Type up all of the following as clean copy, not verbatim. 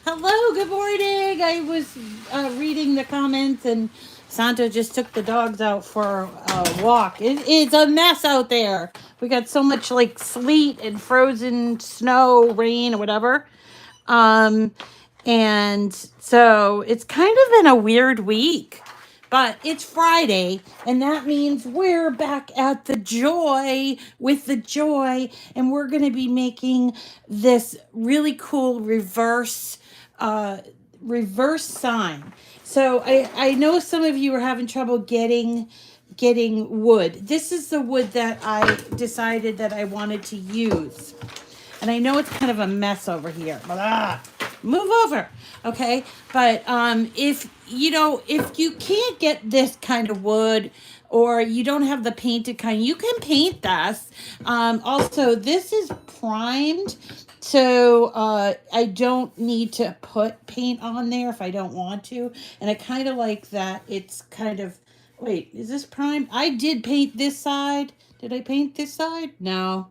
Hello, good morning. I was reading the comments and Santa just took the dogs out for a walk. It's a mess out there. We got so much like sleet and frozen snow, rain, or whatever. Um, and so it's kind of been a weird week. But it's Friday, and that means we're back at the joy with the joy, and we're going to be making this really cool uh, reverse sign. So I know some of you are having trouble getting wood. This is the wood that I decided that I wanted to use. And I know it's kind of a mess over here, but move over, okay? But if you can't get this kind of wood, or you don't have the painted kind, you can paint this. Also, this is primed, so I don't need to put paint on there if I don't want to. And I kind of like that. It's kind of, wait, is this primed? I did paint this side. Did I paint this side? No.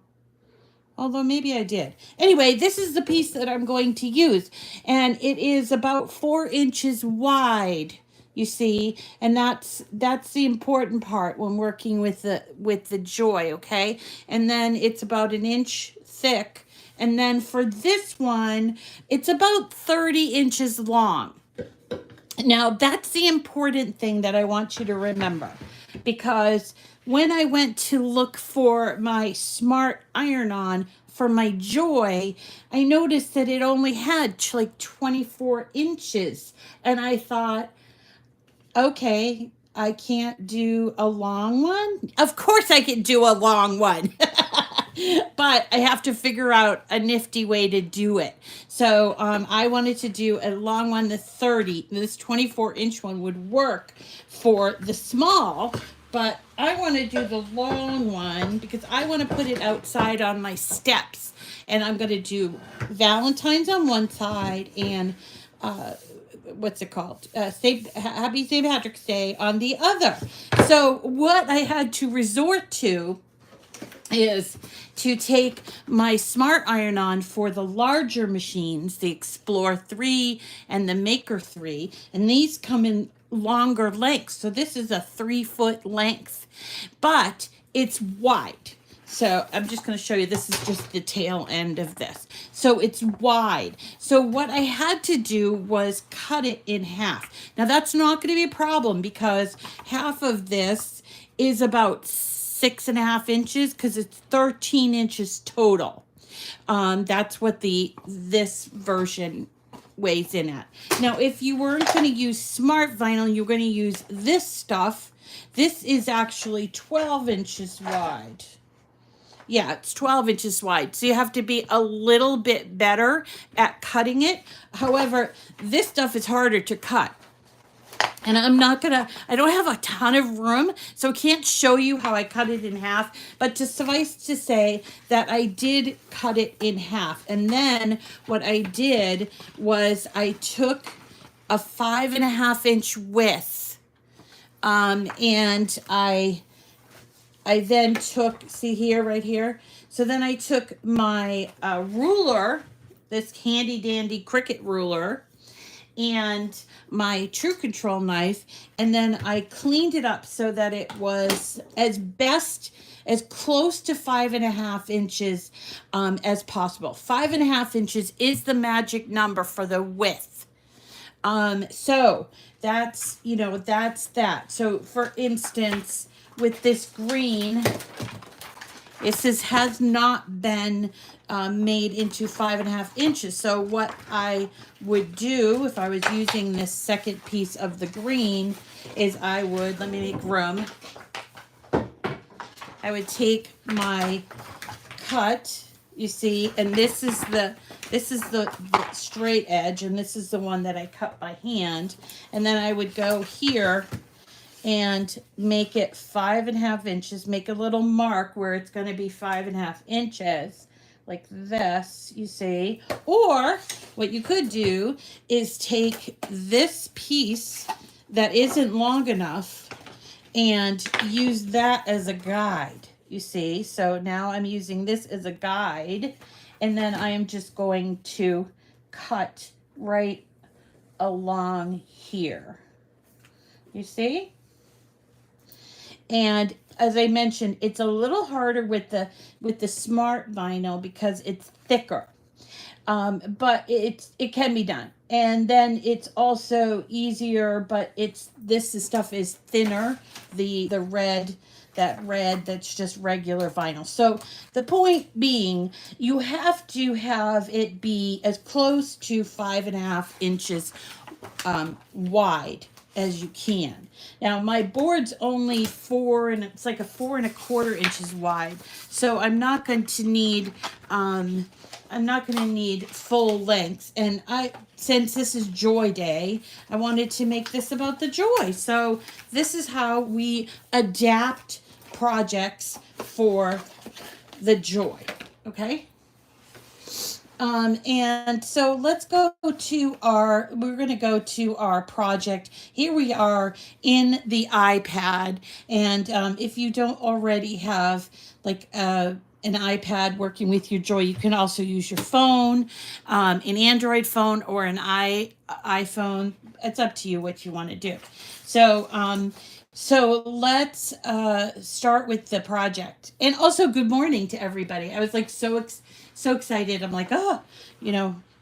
Although maybe I did. Anyway, this is the piece that I'm going to use. And it is about 4 inches wide, you see. And that's the important part when working with the joy, okay? And then it's about an inch thick. And then for this one, it's about 30 inches long. Now, that's the important thing that I want you to remember, because when I went to look for my smart iron-on for my joy, I noticed that it only had like 24 inches. And I thought, okay, I can't do a long one. Of course I can do a long one. But I have to figure out a nifty way to do it. So I wanted to do a long one. The 30, this 24-inch one would work for the small, but I want to do the long one because I want to put it outside on my steps. And I'm going to do Valentine's on one side and what's it called? Happy St. Patrick's Day on the other. So what I had to resort to is to take my smart iron-on for the larger machines, the Explore 3 and the Maker 3, and these come in longer lengths. So this is a 3-foot length, but it's wide. So I'm just going to show you, this is just the tail end of this. So it's wide. So what I had to do was cut it in half. Now that's not going to be a problem because half of this is about 6.5 inches because it's 13 inches total. That's what this version weighs in at. Now, if you weren't going to use smart vinyl, you're going to use this stuff. This is actually 12 inches wide. Yeah, it's 12 inches wide. So you have to be a little bit better at cutting it. However, this stuff is harder to cut. And I don't have a ton of room, so I can't show you how I cut it in half, but to suffice to say that I did cut it in half. And then what I did was I took a 5.5 inch width, and I then took, see here, right here. So then I took my ruler, this handy dandy Cricut ruler, and my True Control knife, and then I cleaned it up so that it was as close to 5.5 inches as possible. 5.5 inches is the magic number for the width. So that's that. So for instance, with this green, this has not been made into 5.5 inches. So what I would do if I was using this second piece of the green is let me make room. I would take my cut, you see, and this is the straight edge, and this is the one that I cut by hand. And then I would go here and make it 5.5 inches, make a little mark where it's going to be 5.5 inches, like this, you see. Or what you could do is take this piece that isn't long enough and use that as a guide, you see. So now I'm using this as a guide, and then I am just going to cut right along here. You see? And as I mentioned, it's a little harder with the smart vinyl because it's thicker. But it can be done. And then it's also easier, but this stuff is thinner. The red, that red that's just regular vinyl. So the point being, you have to have it be as close to 5.5 inches wide as you can. Now my board's only it's like a 4.25 inches wide. So I'm not going to need full length. And since this is Joy Day, I wanted to make this about the joy. So this is how we adapt projects for the joy. Okay. And so let's go to we're going to go to our project. Here we are in the iPad. And if you don't already have like an iPad working with your Joy, you can also use your phone, an Android phone or an iPhone. It's up to you what you want to do. So let's start with the project. And also good morning to everybody. I was like so excited. I'm like, oh,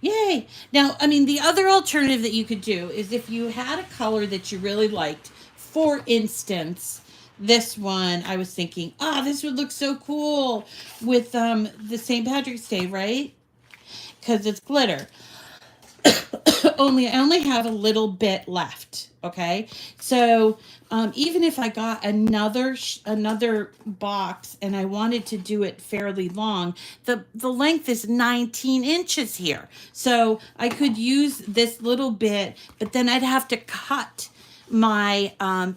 yay. Now, I mean, the other alternative that you could do is if you had a color that you really liked, for instance, this one, I was thinking, this would look so cool with the St. Patrick's Day, right? Because it's glitter. I only have a little bit left. Okay, so even if I got another box and I wanted to do it fairly long, the length is 19 inches here. So I could use this little bit, but then I'd have to cut my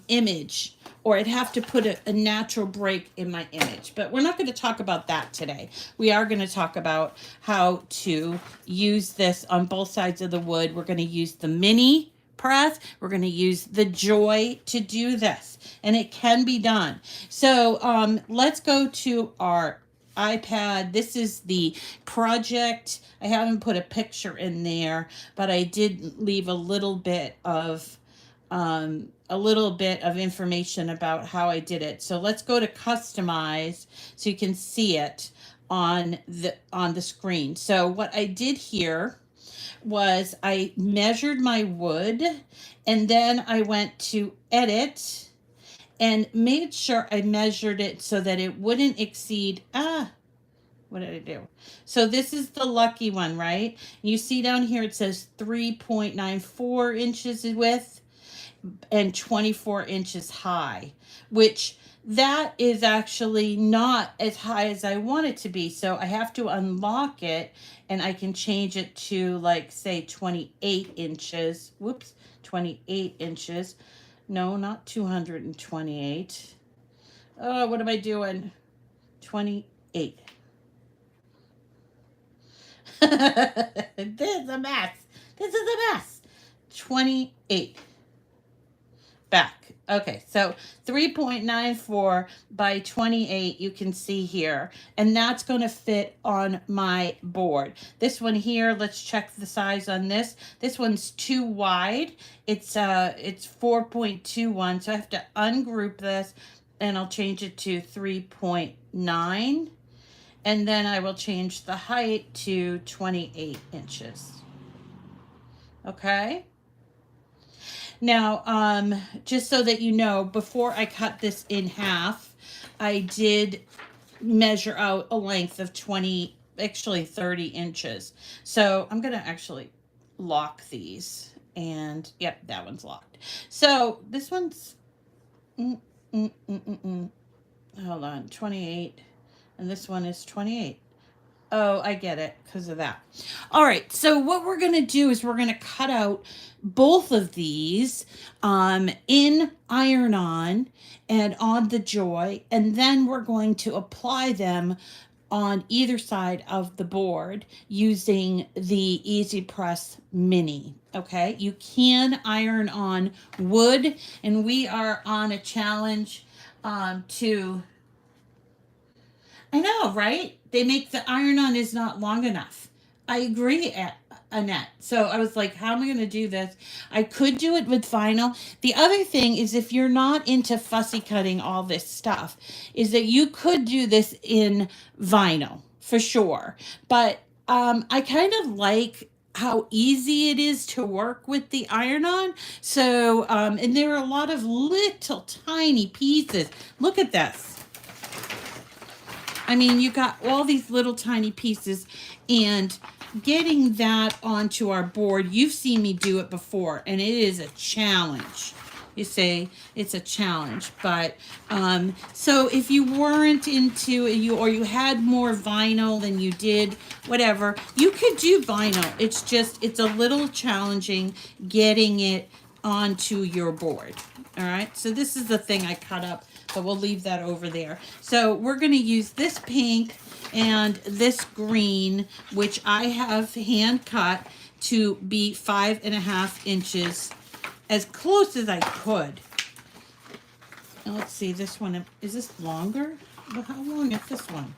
image, or I'd have to put a natural break in my image. But we're not going to talk about that today. We are going to talk about how to use this on both sides of the wood. We're going to use the mini press. We're going to use the Joy to do this. And it can be done. So let's go to our iPad. This is the project. I haven't put a picture in there, but I did leave a little bit of information about how I did it. So let's go to customize so you can see it on the screen. So what I did here was I measured my wood, and then I went to edit and made sure I measured it so that it wouldn't exceed, what did I do? So this is the lucky one, right? You see down here it says 3.94 inches width and 24 inches high, which that is actually not as high as I want it to be. So I have to unlock it, and I can change it to, like, say 28 inches. Whoops, 28 inches. No, not 228. Oh, what am I doing? 28. This is a mess. 28. Back. Okay, so 3.94 by 28, you can see here, and that's going to fit on my board. This one here, let's check the size on this. This one's too wide. It's 4.21, so I have to ungroup this, and I'll change it to 3.9, and then I will change the height to 28 inches. Okay? Now, just so that you know, before I cut this in half, I did measure out a length of 30 inches. So I'm going to actually lock these. And, yep, that one's locked. So this one's, hold on, 28. And this one is 28. Oh, I get it because of that. All right, so what we're going to do is we're going to cut out both of these in iron-on and on the Joy, and then we're going to apply them on either side of the board using the Easy Press Mini. Okay, you can iron on wood, and we are on a challenge to... I know, right? They make the iron-on is not long enough. I agree. a net. So I was like, how am I going to do this? I could do it with vinyl. The other thing is, if you're not into fussy cutting all this stuff, is that you could do this in vinyl for sure. But I kind of like how easy it is to work with the iron-on. So, and there are a lot of little tiny pieces. Look at this. I mean, you got all these little tiny pieces, and getting that onto our board, you've seen me do it before, and it is a challenge. You say it's a challenge, but so if you weren't into you, or you had more vinyl than you did whatever, you could do vinyl. It's just, it's a little challenging getting it onto your board. All right, so this is the thing I cut up, but we'll leave that over there. So we're going to use this pink and this green, which I have hand cut to be 5.5 inches, as close as I could. Now let's see, this one, is this longer? Well, how long is this one?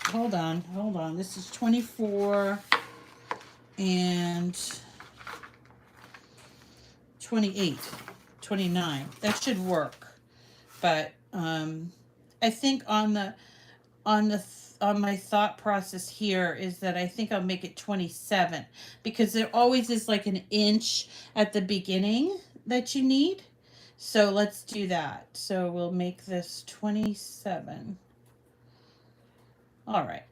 Hold on. This is 24 and 28, 29. That should work. But I think on my thought process here is that I think I'll make it 27, because there always is like an inch at the beginning that you need. So let's do that. So we'll make this 27. All right.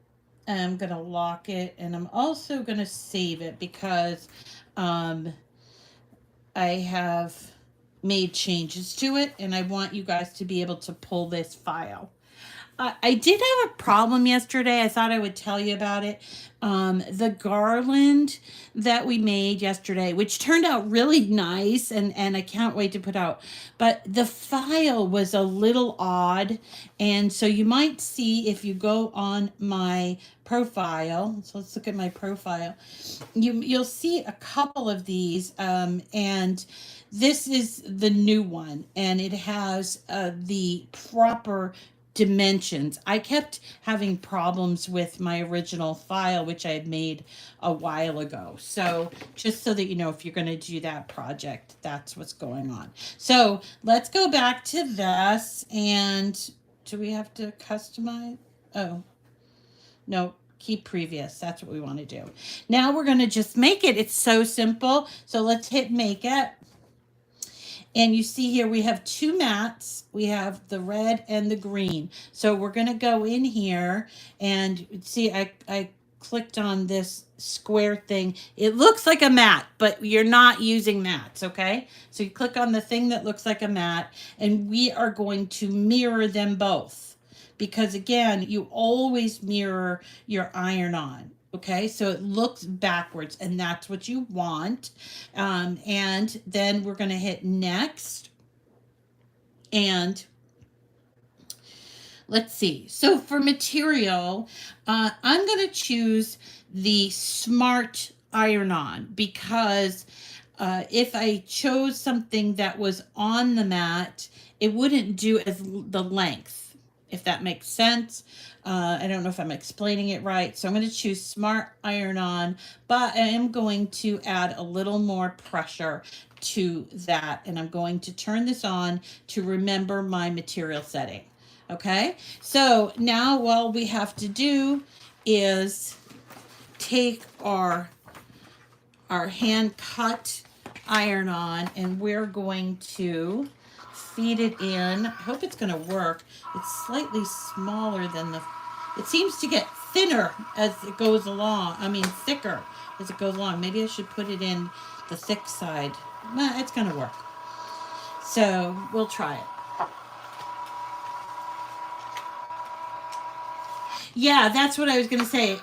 I'm going to lock it, and I'm also going to save it because I have made changes to it, and I want you guys to be able to pull this file. I did have a problem yesterday. I thought I would tell you about it. The garland that we made yesterday, which turned out really nice, and I can't wait to put out. But the file was a little odd, and so you might see if you go on my profile. So let's look at my profile. You'll see a couple of these, and this is the new one, and it has the proper dimensions. I kept having problems with my original file, which I had made a while ago. So just so that you know, if you're going to do that project, that's what's going on. So let's go back to this. And do we have to customize? Oh, no, keep previous. That's what we want to do. Now we're going to just make it. It's so simple. So let's hit make it. And you see here we have two mats. We have the red and the green. So we're going to go in here and see, I clicked on this square thing. It looks like a mat, but you're not using mats, okay? So you click on the thing that looks like a mat, and we are going to mirror them both. Because again, you always mirror your iron-on. Okay, so it looks backwards, and that's what you want. And then we're going to hit next. And let's see. So for material, I'm going to choose the Smart Iron-On, because if I chose something that was on the mat, it wouldn't do as the length, if that makes sense. I don't know if I'm explaining it right. So I'm going to choose Smart Iron-On, but I am going to add a little more pressure to that. And I'm going to turn this on to remember my material setting. Okay. So now all we have to do is take our hand cut iron-on, and we're going to feed it in. I hope it's going to work. It's slightly smaller than it seems to get thinner as it goes along. I mean, thicker as it goes along. Maybe I should put it in the thick side. Nah, it's going to work. So we'll try it. Yeah, that's what I was going to say,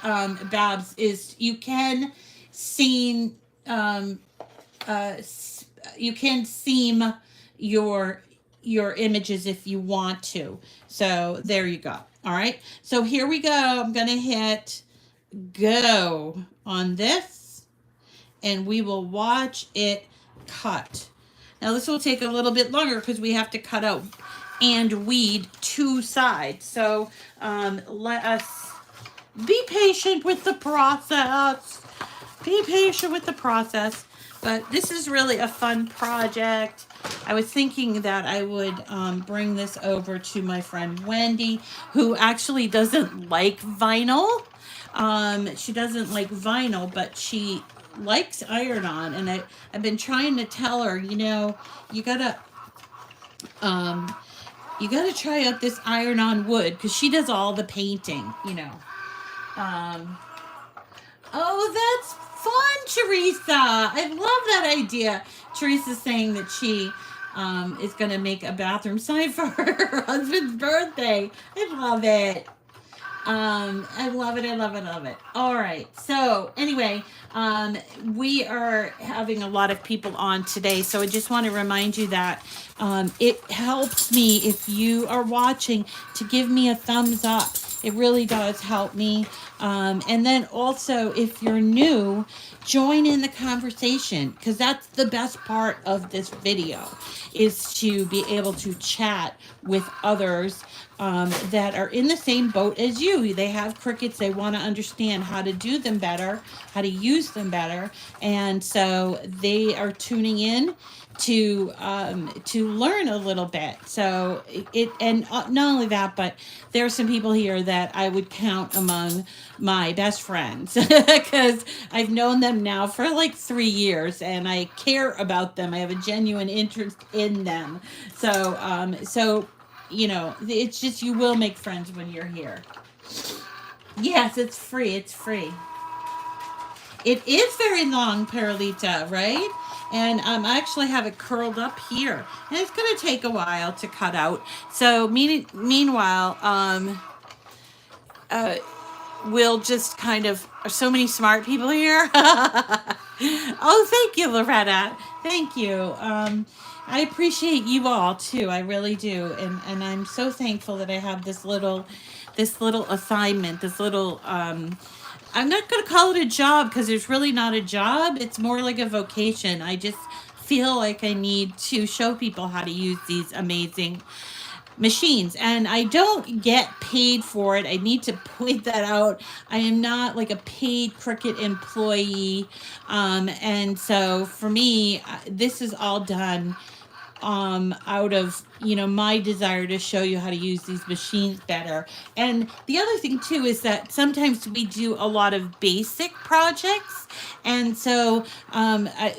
Babs, is you can seam, your images if you want to. So there you go. All right. So here we go. I'm going to hit go on this, and we will watch it cut. Now this will take a little bit longer because we have to cut out and weed two sides. So let us be patient with the process. be patient with the process. But this is really a fun project. I was thinking that I would bring this over to my friend Wendy, who actually doesn't like vinyl. She doesn't like vinyl, but she likes iron-on. And I've been trying to tell her, you know, you gotta um, you gotta try out this iron-on wood, because she does all the painting, you know. Um, oh, that's fun, Teresa. I love that idea. Teresa's saying that she is going to make a bathroom sign for her husband's birthday. I love it. I love it. I love it. I love it. All right. So anyway, we are having a lot of people on today. So I just want to remind you that it helps me if you are watching to give me a thumbs up. It really does help me. And then also, if you're new, join in the conversation, because that's the best part of this video, is to be able to chat with others that are in the same boat as you. They have Cricuts. They want to understand how to do them better, how to use them better. And so they are tuning in to learn a little bit. So and not only that, but there are some people here that I would count among my best friends, because I've known them now for like 3 years and I care about them. I have a genuine interest in them. So you know, it's just, you will make friends when you're here. Yes, it's free. It's free. It is very long, Perlita, right? And I actually have it curled up here. And it's going to take a while to cut out. So meanwhile, we'll just kind of, so many smart people here. Oh, thank you, Loretta. Thank you. I appreciate you all too. I really do. And I'm so thankful that I have this little assignment, this little I'm not going to call it a job, because there's really not a job. It's more like a vocation. I just feel like I need to show people how to use these amazing machines, and I don't get paid for it. I need to point that out. I am not like a paid Cricut employee, and so for me, this is all done out of, you know, my desire to show you how to use these machines better. And the other thing too is that sometimes we do a lot of basic projects, and so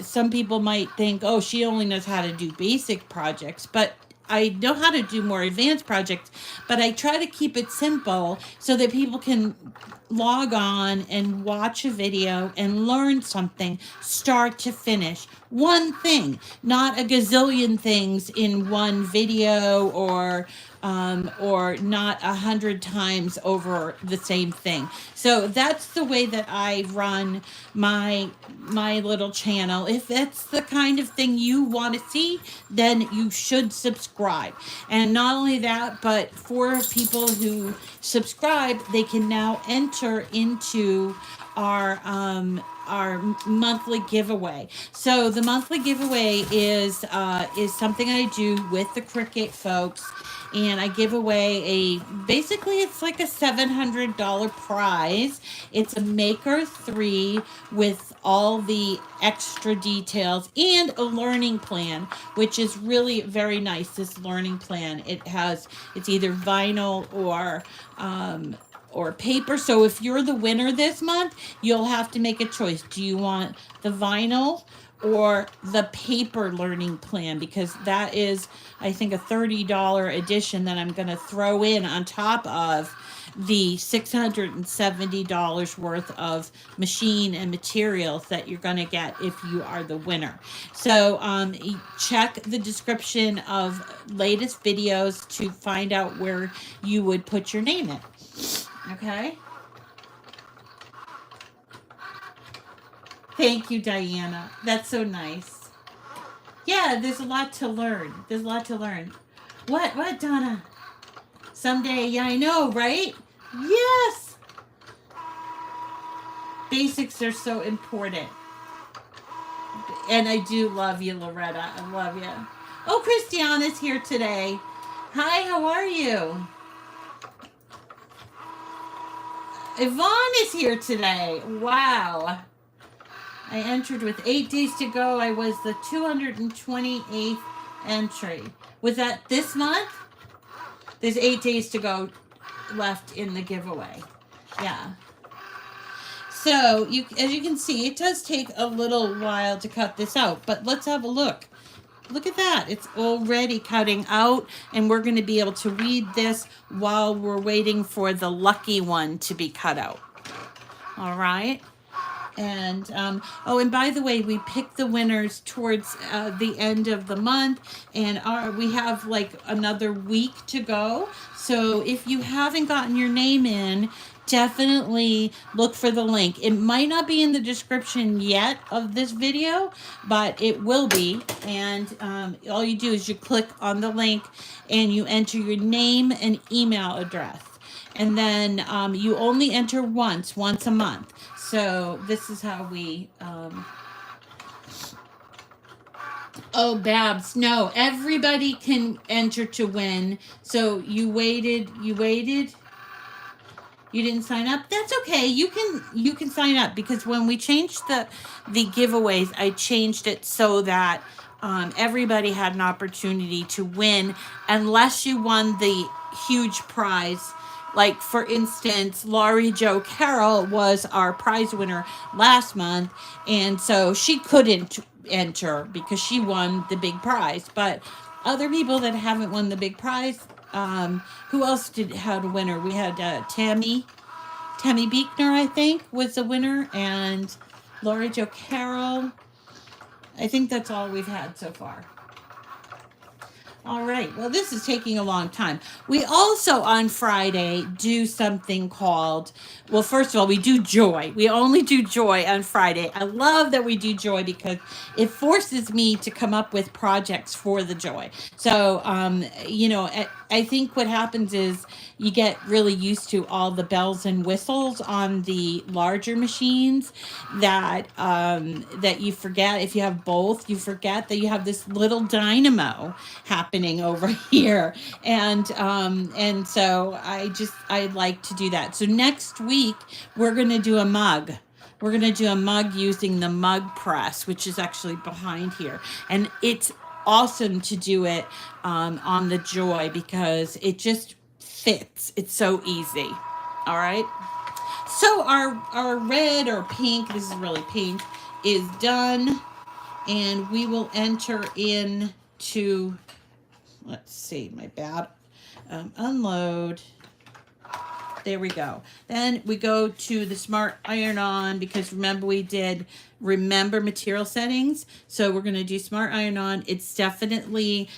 some people might think, oh, she only knows how to do basic projects, but I know how to do more advanced projects, but I try to keep it simple so that people can log on and watch a video and learn something start to finish. One thing, not a gazillion things in one video, or not 100 times over the same thing. So that's the way that I run my little channel. If that's the kind of thing you want to see, then you should subscribe. And not only that, but for people who subscribe, they can now enter into our monthly giveaway. So the monthly giveaway is something I do with the Cricut folks, and I give away basically it's like a $700 prize. It's a Maker 3 with all the extra details and a learning plan, which is really very nice. This learning plan, it's either vinyl or paper. So if you're the winner this month, you'll have to make a choice. Do you want the vinyl or the paper learning plan? Because that is, I think, a $30 edition that I'm going to throw in on top of the $670 worth of machine and materials that you're going to get if you are the winner. So check the description of latest videos to find out where you would put your name in. Okay. Thank you, Diana. That's so nice. Yeah, there's a lot to learn. There's a lot to learn. What, Donna? Someday, yeah, I know, right? Yes. Basics are so important. And I do love you, Loretta. I love you. Oh, Christiana's here today. Hi, how are you? Yvonne is here today. Wow. I entered with 8 days to go. I was the 228th entry. Was that this month? There's 8 days to go left in the giveaway. Yeah. So, as you can see, it does take a little while to cut this out. But let's have a look. Look at that. It's already cutting out. And we're going to be able to read this while we're waiting for the lucky one to be cut out. All right. And, oh, and by the way, we pick the winners towards the end of the month, and we have like another week to go. So if you haven't gotten your name in, definitely look for the link. It might not be in the description yet of this video, but it will be. And all you do is you click on the link and you enter your name and email address. And then you only enter once a month. So this is how we, oh, Babs, no, everybody can enter to win. So you waited, you didn't sign up. That's okay. You can sign up, because when we changed the giveaways, I changed it so that everybody had an opportunity to win, unless you won the huge prize. Like, for instance, Laurie Jo Carroll was our prize winner last month, and so she couldn't enter because she won the big prize. But other people that haven't won the big prize, who else had a winner? We had Tammy Beekner, I think, was the winner, and Laurie Jo Carroll. I think that's all we've had so far. All right. Well, this is taking a long time. We also, on Friday, do something called, well, first of all, we do joy. We only do joy on Friday. I love that we do joy because it forces me to come up with projects for the joy. So, you know, I think what happens is you get really used to all the bells and whistles on the larger machines that that you forget. If you have both, you forget that you have this little dynamo happening over here. And so I like to do that. So next week we're going to do a mug. We're going to do a mug using the mug press, which is actually behind here. And it's awesome to do it on the Joy because it just fits. It's so easy. All right. So our red or pink, this is really pink, is done. And we will enter into, let's see, my bad, unload. There we go. Then we go to the Smart Iron-On because remember we did material settings. So we're going to do Smart Iron-On. It's definitely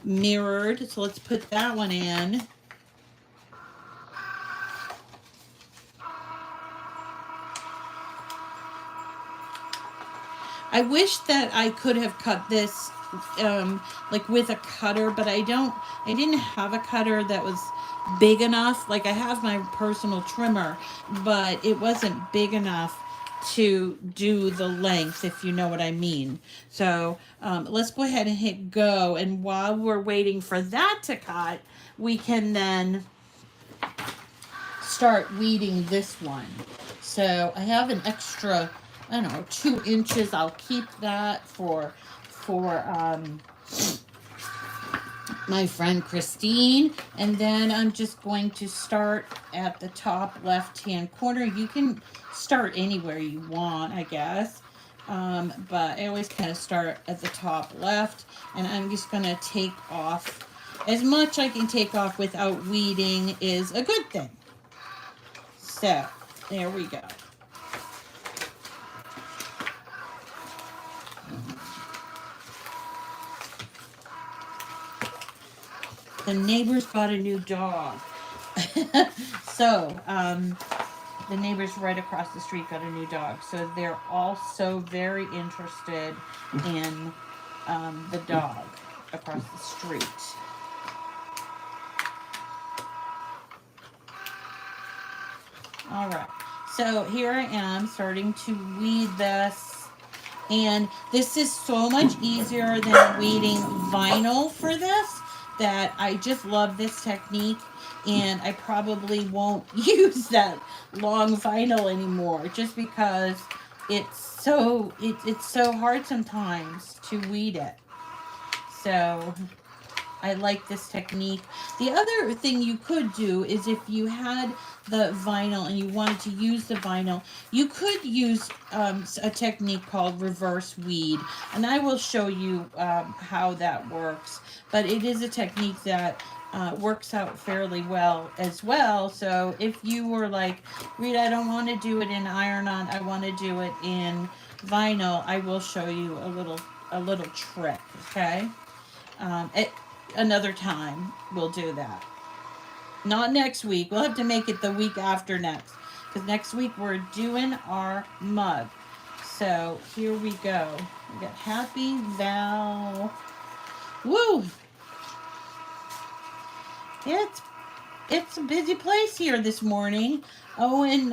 mirrored. So let's put that one in. I wish that I could have cut this like with a cutter, but I didn't have a cutter that was big enough. Like, I have my personal trimmer, but it wasn't big enough to do the length, if you know what I mean. So let's go ahead and hit go, and while we're waiting for that to cut, we can then start weeding this one. So I have an extra, I don't know, 2 inches. I'll keep that for my friend Christine. And then I'm just going to start at the top left-hand corner. You can start anywhere you want, I guess. But I always kind of start at the top left. And I'm just going to take off as much I can take off without weeding is a good thing. So, there we go. The neighbors got a new dog. So, the neighbors right across the street got a new dog. So they're also very interested in the dog across the street. All right. So here I am starting to weed this. And this is so much easier than weeding vinyl for this, that I just love this technique, and I probably won't use that long vinyl anymore just because it's so hard sometimes to weed it. So I like this technique. The other thing you could do is if you had the vinyl and you wanted to use the vinyl, you could use a technique called reverse weed. And I will show you how that works. But it is a technique that works out fairly well as well. So if you were like, Rita, I don't want to do it in iron-on, I want to do it in vinyl, I will show you a little trick, okay? At another time, we'll do that. Not next week. We'll have to make it the week after next. Because next week we're doing our mug. So here we go. We got Happy Val. Woo! It's a busy place here this morning. Owen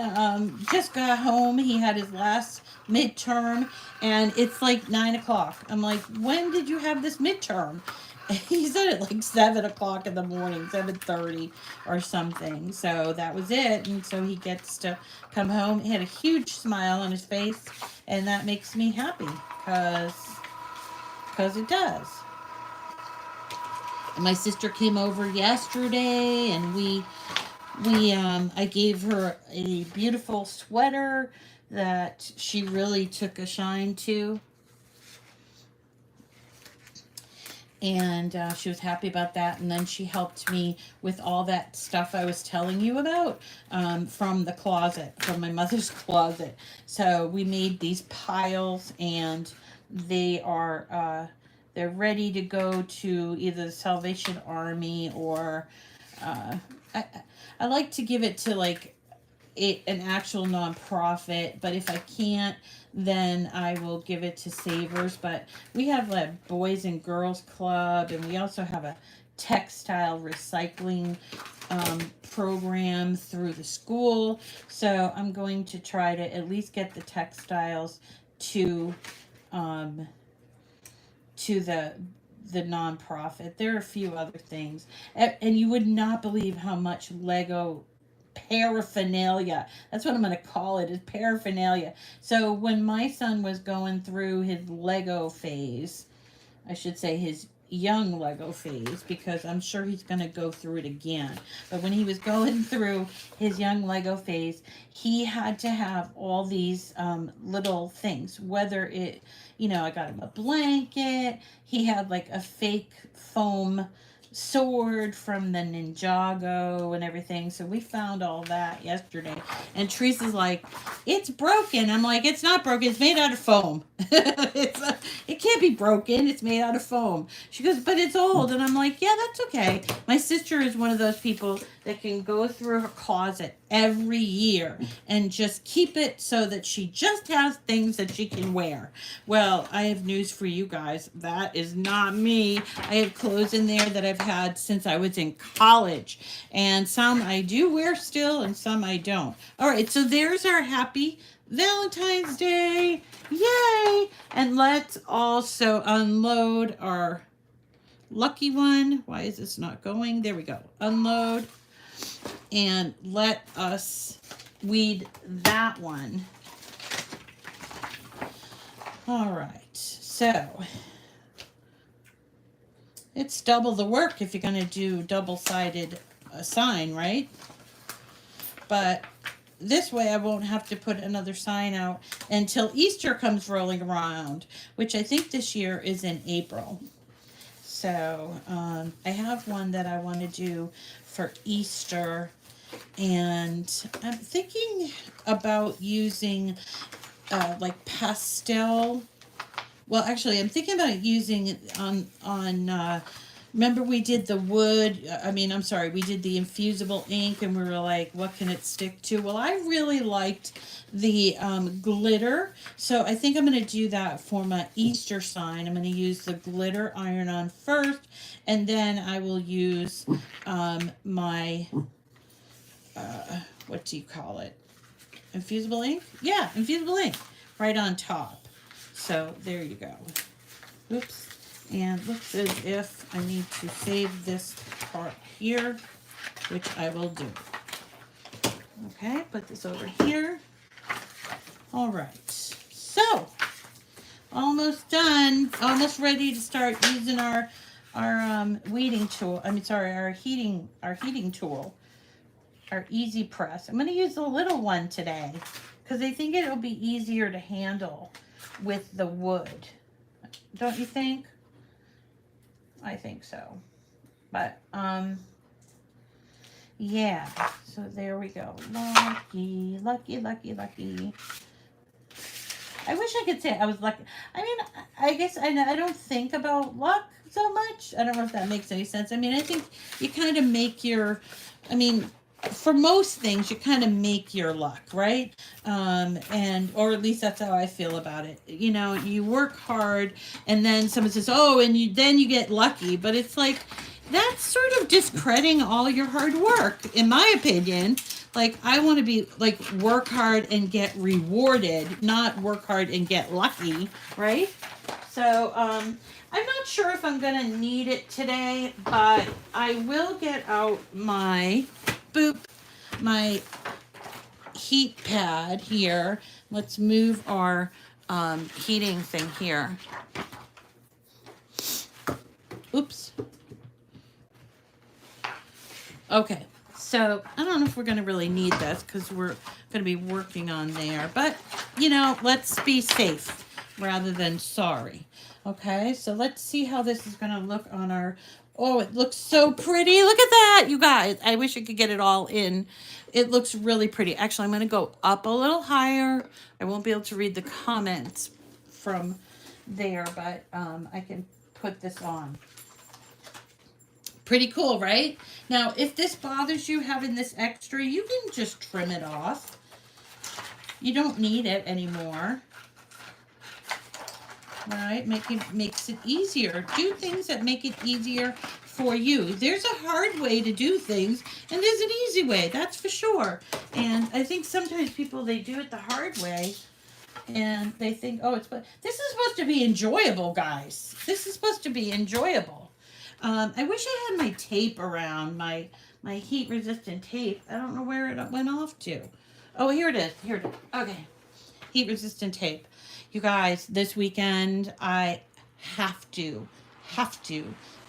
just got home. He had his last midterm, and it's like 9 o'clock. I'm like, when did you have this midterm? He said it like 7 o'clock in the morning, 7:30 or something. So that was it. And so he gets to come home. He had a huge smile on his face, and that makes me happy because it does. My sister came over yesterday, and I gave her a beautiful sweater that she really took a shine to, and she was happy about that. And then she helped me with all that stuff I was telling you about from the closet, from my mother's closet. So we made these piles, and they are they're ready to go to either the Salvation Army or I like to give it to like an actual nonprofit, but if I can't, then I will give it to Savers. But we have a Boys and Girls Club, and we also have a textile recycling program through the school. So I'm going to try to at least get the textiles to the nonprofit. There are a few other things, and you would not believe how much Lego paraphernalia, that's what I'm going to call it, is paraphernalia. So when my son was going through his Lego phase, I should say his young Lego phase, because I'm sure he's going to go through it again. But when he was going through his young Lego phase, he had to have all these little things, whether it, I got him a blanket, he had like a fake foam sword from the Ninjago and everything. So we found all that yesterday. And Teresa's like, it's broken. I'm like, it's not broken. It's made out of foam. It can't be broken. It's made out of foam. She goes, but it's old. And I'm like, yeah, that's okay. My sister is one of those people that can go through her closet every year and just keep it so that she just has things that she can wear. Well, I have news for you guys. That is not me. I have clothes in there that I've had since I was in college, and some I do wear still and some I don't. All right, so there's our happy Valentine's Day. Yay! And let's also unload our lucky one. Why is this not going? There we go. Unload. And let us weed that one. All right, so it's double the work if you're going to do double-sided sign, right? But this way I won't have to put another sign out until Easter comes rolling around, which I think this year is in April. So I have one that I want to do for Easter, and I'm thinking about using like pastel. Well, actually, I'm thinking about using it on remember we did the wood, we did the infusible ink, and we were like, what can it stick to? Well, I really liked the glitter, so I think I'm going to do that for my Easter sign. I'm going to use the glitter iron-on first, and then I will use my, what do you call it? Infusible ink? Yeah, infusible ink right on top. So there you go. Oops. And looks as if I need to save this part here, which I will do. Okay, put this over here. All right. Almost done. Almost ready to start using our weeding tool. I mean, sorry, our heating tool, our easy press. I'm going to use a little one today because I think it'll be easier to handle with the wood. Don't you think? I think so. But yeah. So there we go. Lucky, lucky, lucky, lucky. I wish I could say I was lucky. I mean, I guess I don't think about luck so much. I don't know if that makes any sense. I mean, I think you kind of make your, I mean, for most things, you kind of make your luck, right? And, or at least that's how I feel about it. You know, you work hard and then someone says, oh, and then you get lucky. But it's like, that's sort of discrediting all your hard work, in my opinion. Like, I want to be like work hard and get rewarded, not work hard and get lucky, right? So I'm not sure if I'm gonna need it today, but I will get out my my heat pad here. Let's move our heating thing here. Oops. Okay. So I don't know if we're going to really need this because we're going to be working on there. But, you know, let's be safe rather than sorry. Okay, so let's see how this is going to look on our... Oh, it looks so pretty. Look at that, you guys. I wish I could get it all in. It looks really pretty. Actually, I'm going to go up a little higher. I won't be able to read the comments from there, but I can put this on. Pretty cool, right? Now, if this bothers you having this extra, you can just trim it off. You don't need it anymore. Right? Makes it easier. Do things that make it easier for you. There's a hard way to do things, and there's an easy way, that's for sure. And I think sometimes people, they do it the hard way, and they think, oh, this is supposed to be enjoyable, guys. This is supposed to be enjoyable. I wish I had my tape around, my heat resistant tape. I don't know where it went off to. Oh, here it is. Here it is. Okay. Heat resistant tape. You guys, this weekend I have to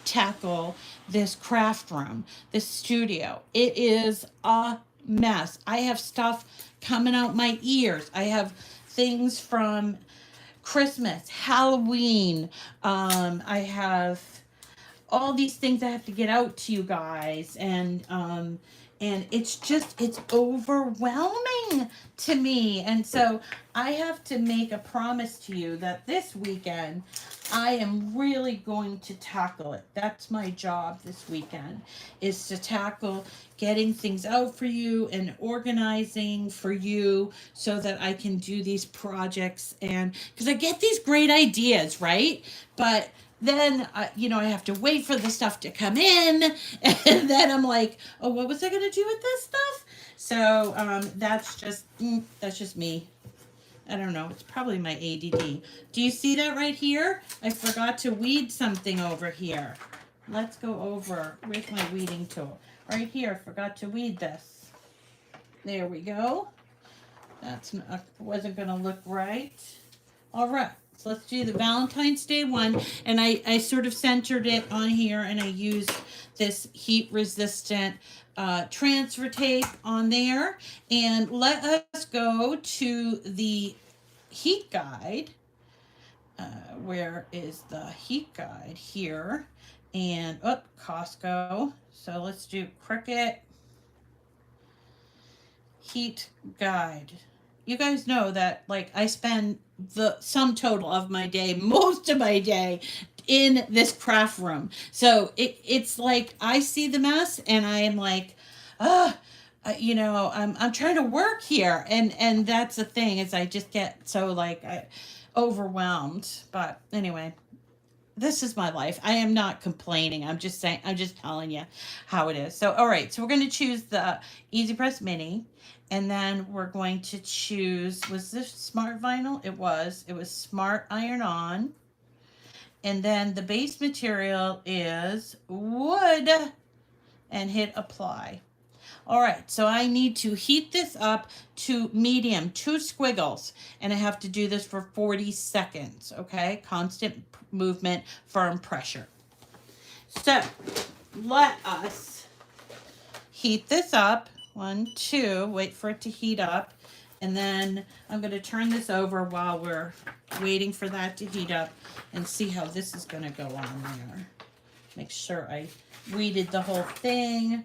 tackle this craft room, this studio. It is a mess. I have stuff coming out my ears. I have things from Christmas, Halloween. I have all these things I have to get out to you guys, and it's overwhelming to me. And so I have to make a promise to you that this weekend I am really going to tackle it. That's my job this weekend, is to tackle getting things out for you and organizing for you so that I can do these projects. And because I get these great ideas, right? But then I have to wait for the stuff to come in, and then I'm like, oh, what was I going to do with this stuff? So that's just me. I don't know. It's probably my ADD. Do you see that right here? I forgot to weed something over here. Let's go over with my weeding tool. Right here, forgot to weed this. There we go. That's wasn't going to look right. All right. So let's do the Valentine's Day one. And I sort of centered it on here, and I used this heat resistant transfer tape on there. And let us go to the heat guide. Where is the heat guide? Here. And Costco. So let's do Cricut heat guide. You guys know that, like, I spend the sum total of my day, most of my day, in this craft room. So it's like I see the mess and I am like, I'm trying to work here, and that's the thing, is I just get so overwhelmed. But anyway, this is my life. I am not complaining. I'm just telling you how it is. So, all right. So we're going to choose the Easy Press Mini, and then we're going to choose, was this Smart Vinyl? It was Smart Iron On. And then the base material is wood, and hit apply. All right, so I need to heat this up to medium, 2 squiggles, and I have to do this for 40 seconds, okay? Constant movement, firm pressure. So let us heat this up. 1, 2, wait for it to heat up. And then I'm going to turn this over while we're waiting for that to heat up and see how this is going to go on there. Make sure I weeded the whole thing.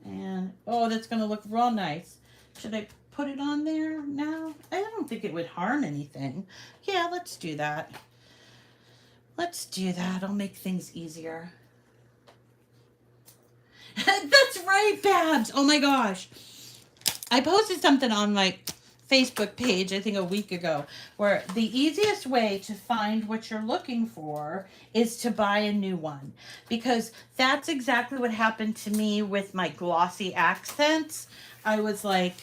And, oh, that's going to look real nice. Should I put it on there now? I don't think it would harm anything. Yeah, let's do that. Let's do that. I'll make things easier. That's right, Babs. Oh, my gosh. I posted something on my Facebook page, I think a week ago, where the easiest way to find what you're looking for is to buy a new one. Because that's exactly what happened to me with my glossy accents. I was like,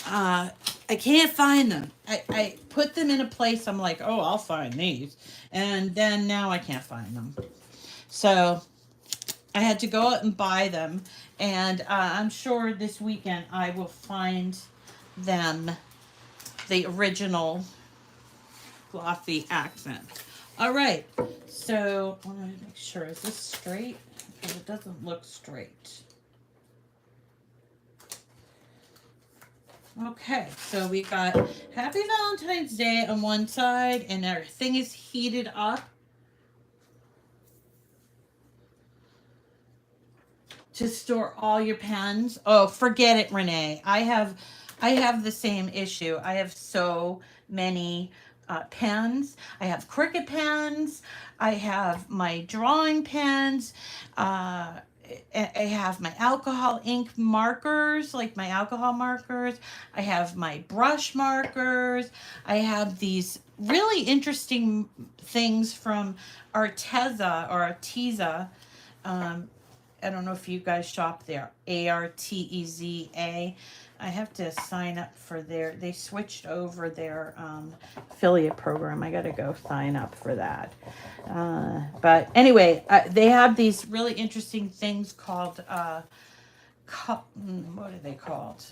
I can't find them. I put them in a place, I'm like, oh, I'll find these. And then now I can't find them. So I had to go out and buy them. And I'm sure this weekend I will find them, the original glossy accent. All right, so I want to make sure, is this straight? Because it doesn't look straight. Okay, so we got Happy Valentine's Day on one side, and our thing is heated up. To store all your pens. Oh, forget it, Renee. I have the same issue. I have so many pens. I have Cricut pens. I have my drawing pens. I have my alcohol ink markers, like my alcohol markers. I have my brush markers. I have these really interesting things from Arteza. I don't know if you guys shop there. Arteza. I have to sign up for they switched over their affiliate program. I got to go sign up for that. But anyway, they have these really interesting things called, what are they called?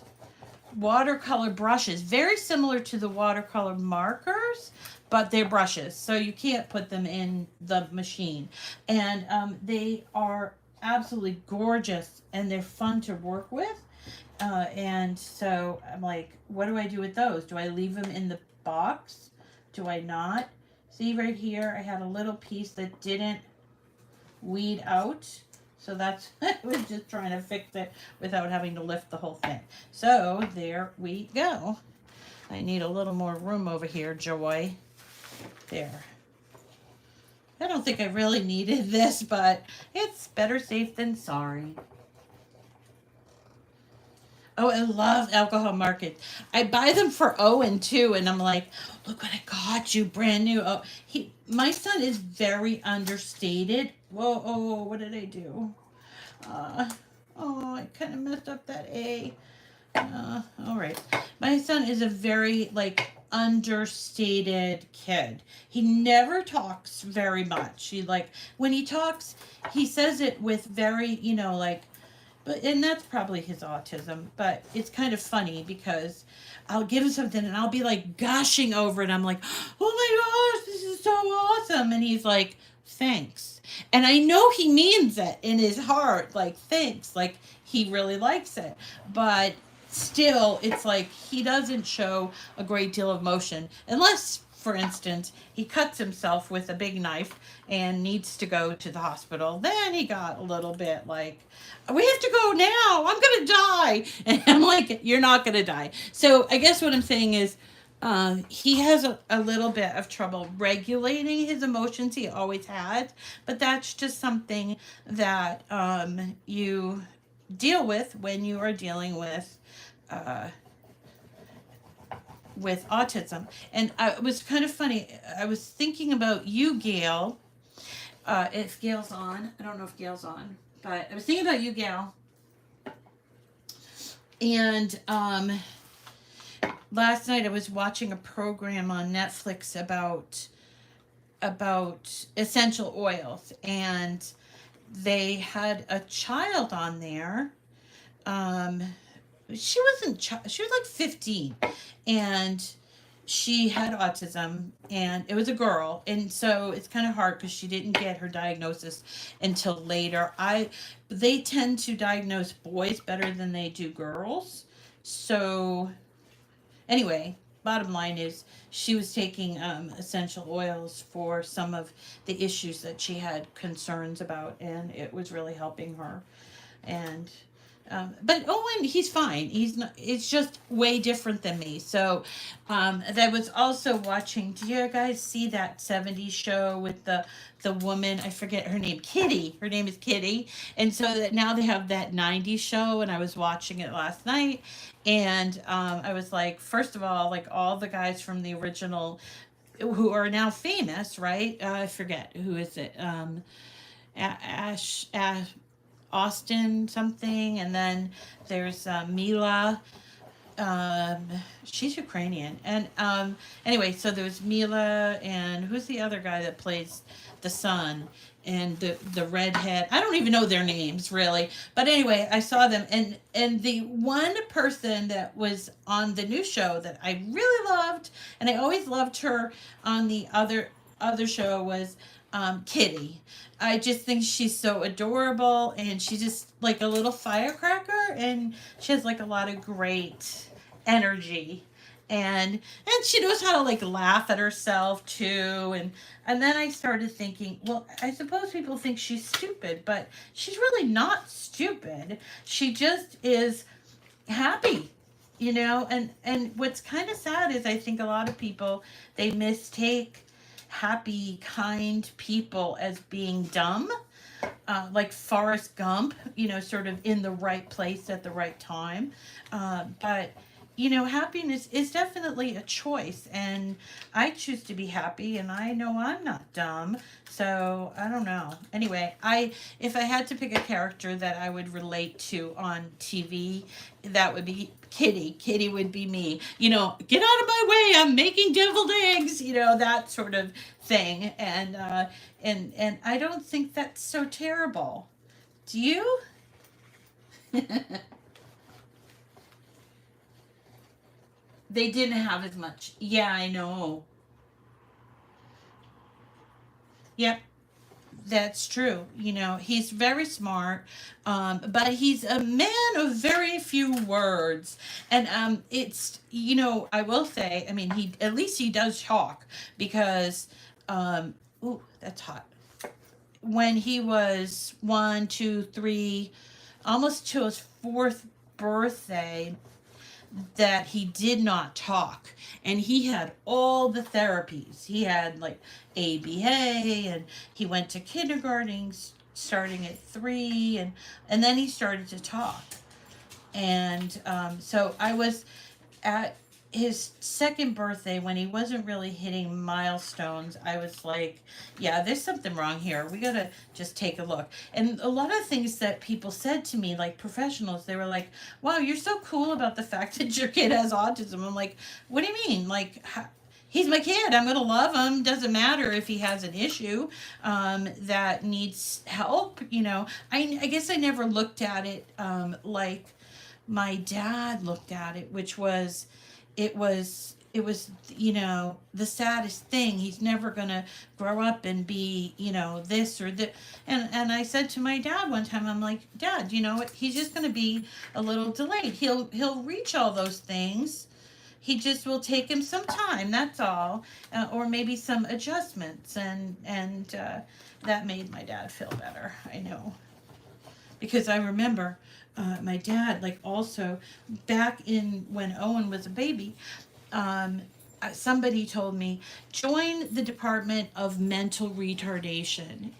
Watercolor brushes. Very similar to the watercolor markers, but they're brushes. So you can't put them in the machine. And they are absolutely gorgeous, and they're fun to work with. And so I'm like, what do I do with those? Do I leave them in the box? Do I not? See right here, I had a little piece that didn't weed out. So that's, I was just trying to fix it without having to lift the whole thing. So there we go. I need a little more room over here, Joy. There. I don't think I really needed this, but it's better safe than sorry. Oh, I love alcohol markets. I buy them for Owen too, and I'm like, look what I got you, brand new. Oh, my son is very understated. Whoa, oh, what did I do? I kind of messed up that A. All right. My son is a very, understated kid. He never talks very much. When he talks, he says it with very, and that's probably his autism, but it's kind of funny because I'll give him something and I'll be gushing over it. I'm like, oh my gosh, this is so awesome. And he's like, thanks. And I know he means it in his heart, thanks, he really likes it. But still, it's he doesn't show a great deal of emotion unless, for instance, he cuts himself with a big knife and needs to go to the hospital. Then he got a little bit we have to go now. I'm going to die. And I'm like, you're not going to die. So I guess what I'm saying is he has a little bit of trouble regulating his emotions. He always had. But that's just something that you deal with when you are dealing with autism. And it was kind of funny. I was thinking about you, Gail. If Gail's on, I don't know if Gail's on, but I was thinking about you, Gail. And last night I was watching a program on Netflix about essential oils, and they had a child on there um, she wasn't, she was like 15, and she had autism, and it was a girl, and so it's kind of hard because she didn't get her diagnosis until later. They tend to diagnose boys better than they do girls. So anyway, bottom line is she was taking essential oils for some of the issues that she had concerns about, and it was really helping her. And but Owen, he's fine. He's not. It's just way different than me. So, I was also watching. Do you guys see that '70s show with the woman? I forget her name. Kitty. Her name is Kitty. And so that now they have that '90s show, and I was watching it last night, and I was like, first of all, like all the guys from the original, who are now famous, right? I forget who is it. Ash Austin something, and then there's Mila. Um, she's Ukrainian, and anyway, so there's Mila, and who's the other guy that plays the son, and the redhead. I don't even know their names really, but anyway, I saw them, and the one person that was on the new show that I really loved, and I always loved her on the other show was Kitty. I just think she's so adorable, and she's just like a little firecracker, and she has like a lot of great energy, and she knows how to like laugh at herself too, and then I started thinking, well, I suppose people think she's stupid, but she's really not stupid. She just is happy, and what's kind of sad is I think a lot of people, they mistake happy, kind people as being dumb, like Forrest Gump, sort of in the right place at the right time. But happiness is definitely a choice, and I choose to be happy, and I know I'm not dumb. So I don't know. Anyway, if I had to pick a character that I would relate to on TV, that would be Kitty. Kitty would be me. Get out of my way. I'm making deviled eggs. That sort of thing. And I don't think that's so terrible. Do you? They didn't have as much. Yeah, I know. Yep, that's true. He's very smart, but he's a man of very few words. And I will say, I mean, he at least he does talk because, ooh, that's hot. When he was one, two, three, almost to his fourth birthday, that he did not talk, and he had all the therapies. He had like ABA, and he went to kindergarten starting at 3, and then he started to talk. And so I was at his second birthday when he wasn't really hitting milestones. I was like, yeah, there's something wrong here. We gotta just take a look. And a lot of things that people said to me, like professionals, they were like, wow, you're so cool about the fact that your kid has autism. I'm like, what do you mean? Like, he's my kid. I'm gonna love him. Doesn't matter if he has an issue that needs help. I guess I never looked at it like my dad looked at it, which was, it was the saddest thing. He's never gonna grow up and be this or that. And I said to my dad one time, I'm like, Dad, you know what, he's just gonna be a little delayed. He'll reach all those things. He just will take him some time, that's all. Or maybe some adjustments. And that made my dad feel better, I know, because I remember my dad, like, also back in when Owen was a baby, um, somebody told me, join the Department of Mental Retardation.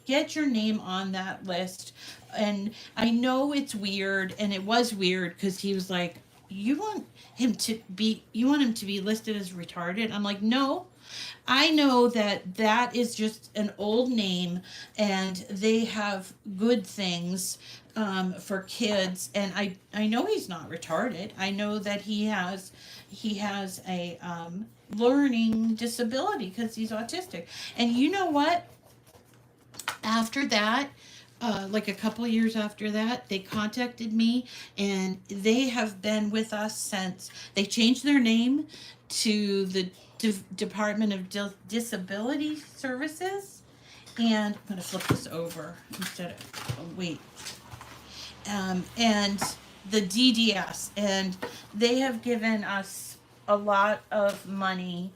Get your name on that list. And I know it's weird, and it was weird because he was like, you want him to be listed as retarded? I'm like, no, I know that that is just an old name, and they have good things for kids. And I know he's not retarded. I know that he has a learning disability because he's autistic. And you know what? After that, like a couple of years after that, they contacted me, and they have been with us since they changed their name to the Department of Disability Services. And I'm going to flip this over instead of, oh, wait. And the DDS. And they have given us a lot of money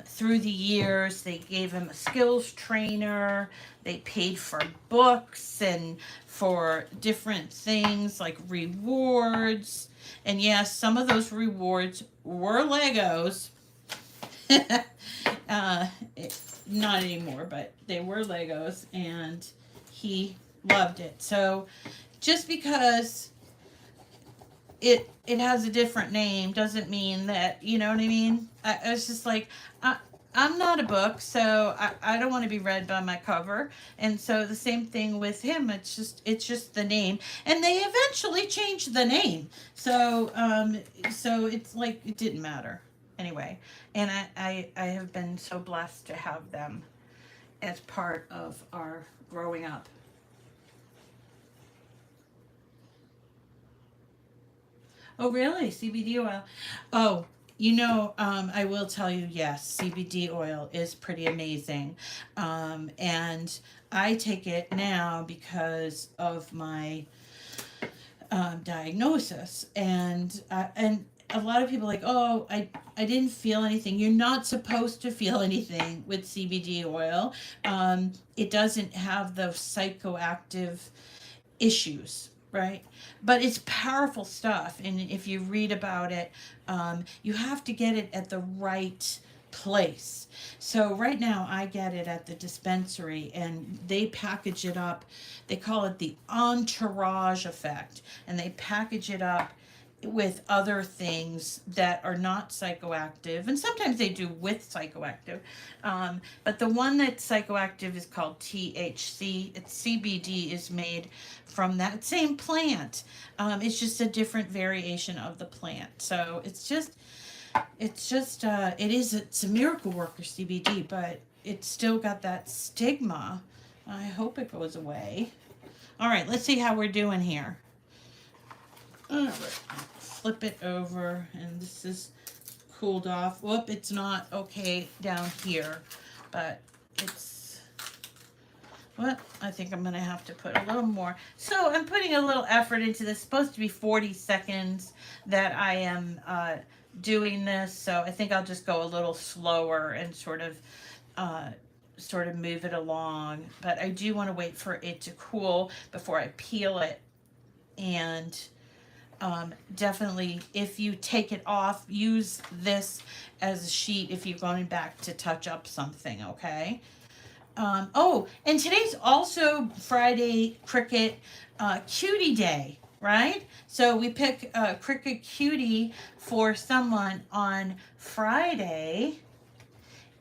through the years. They gave him a skills trainer. They paid for books and for different things like rewards. And yes, some of those rewards were Legos. uh, Not anymore, but they were Legos, and he loved it. So just because it has a different name doesn't mean that, you know what I mean. I was just like, I'm not a book, so I don't want to be read by my cover. And so the same thing with him. It's just the name, and they eventually changed the name. So it's like it didn't matter anyway. And I have been so blessed to have them as part of our growing up. Oh, really? CBD oil. Oh, I will tell you, yes, CBD oil is pretty amazing. And I take it now because of my diagnosis. And a lot of people are like, oh, I didn't feel anything. You're not supposed to feel anything with CBD oil. It doesn't have the psychoactive issues, right? But it's powerful stuff, and if you read about it, you have to get it at the right place. So right now I get it at the dispensary, and they package it up. They call it the entourage effect, and they package it up with other things that are not psychoactive, and sometimes they do with psychoactive. But the one that's psychoactive is called THC. It's CBD is made from that same plant. It's just a different variation of the plant. So it's a miracle worker, CBD, but it's still got that stigma. I hope it goes away. All right, let's see how we're doing here. All right, flip it over, and this is cooled off. Whoop, it's not okay down here, but it's, what? I think I'm gonna have to put a little more. So I'm putting a little effort into this. It's supposed to be 40 seconds that I am doing this, so I think I'll just go a little slower and sort of move it along. But I do want to wait for it to cool before I peel it. And definitely, if you take it off, use this as a sheet if you're going back to touch up something, okay? Oh, and today's also Friday Cricut Cutie Day, right? So we pick Cricut Cutie for someone on Friday,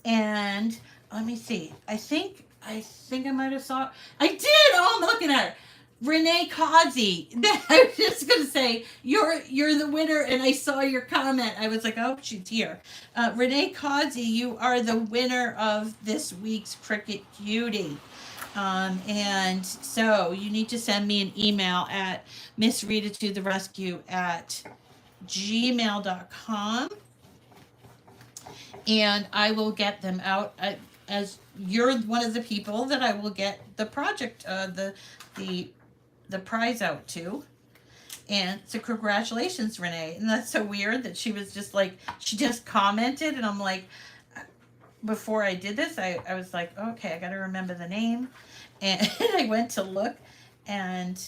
and let me see. I think I might have saw. I did. Oh, I'm looking at it. Renee Causey. I was just gonna say you're the winner, and I saw your comment. I was like, oh, she's here. Renee Causey, you are the winner of this week's Cricut Cutie. And so you need to send me an email at Miss Rita to the rescue at gmail.com, and I will get them out. As you're one of the people that I will get the project, the prize out to. And so congratulations, Renee. And that's so weird that she was just like, she just commented, and I'm like, before I did this, I was like, okay, I got to remember the name. And I went to look, and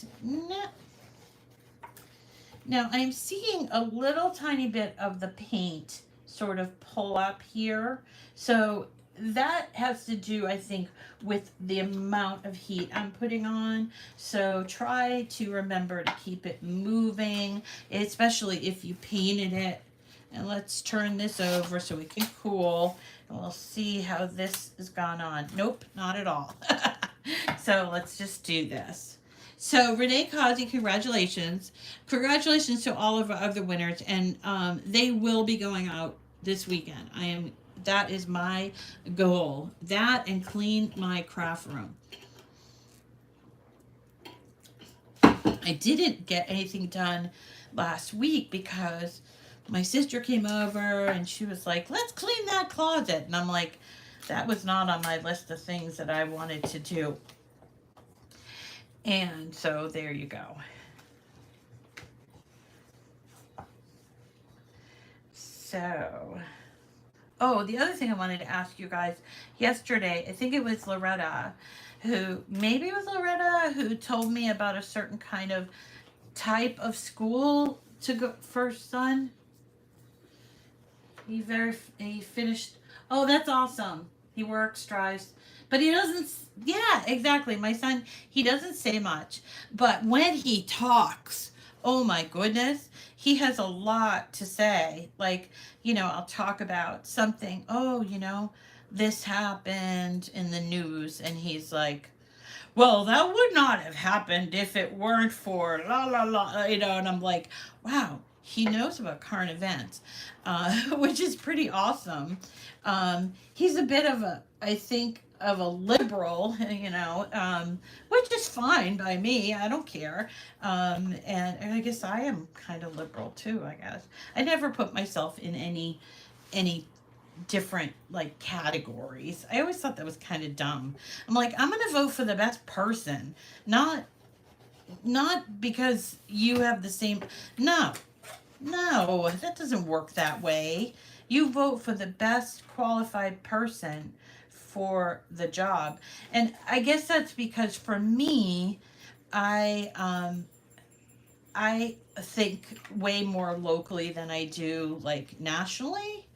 now I'm seeing a little tiny bit of the paint sort of pull up here. So that has to do, I think, with the amount of heat I'm putting on. So try to remember to keep it moving, especially if you painted it. And let's turn this over so we can cool, and we'll see how this has gone on. Nope, not at all. So let's just do this. So Renee Causey, congratulations. Congratulations to all of our other winners, and they will be going out this weekend. That is my goal. That and clean my craft room. I didn't get anything done last week because my sister came over and she was like, let's clean that closet. And I'm like, that was not on my list of things that I wanted to do. And so there you go. So, oh, the other thing I wanted to ask you guys, yesterday, I think it was Loretta, maybe it was Loretta who told me about a certain kind of type of school to go for son. He finished. Oh, that's awesome. He works, drives, but he doesn't. Yeah, exactly. My son, he doesn't say much, but when he talks, oh my goodness, he has a lot to say. Like, I'll talk about something. Oh, this happened in the news, and he's like, well, that would not have happened if it weren't for la la la, and I'm like, wow, he knows about current events, which is pretty awesome. He's a bit of I think, of a liberal, which is fine by me. I don't care. And I guess I am kind of liberal too, I guess. I never put myself in any different like categories. I always thought that was kind of dumb. I'm like, I'm gonna vote for the best person, not because you have the same. No, that doesn't work that way. You vote for the best qualified person for the job. And I guess that's because for me, I think way more locally than I do like nationally.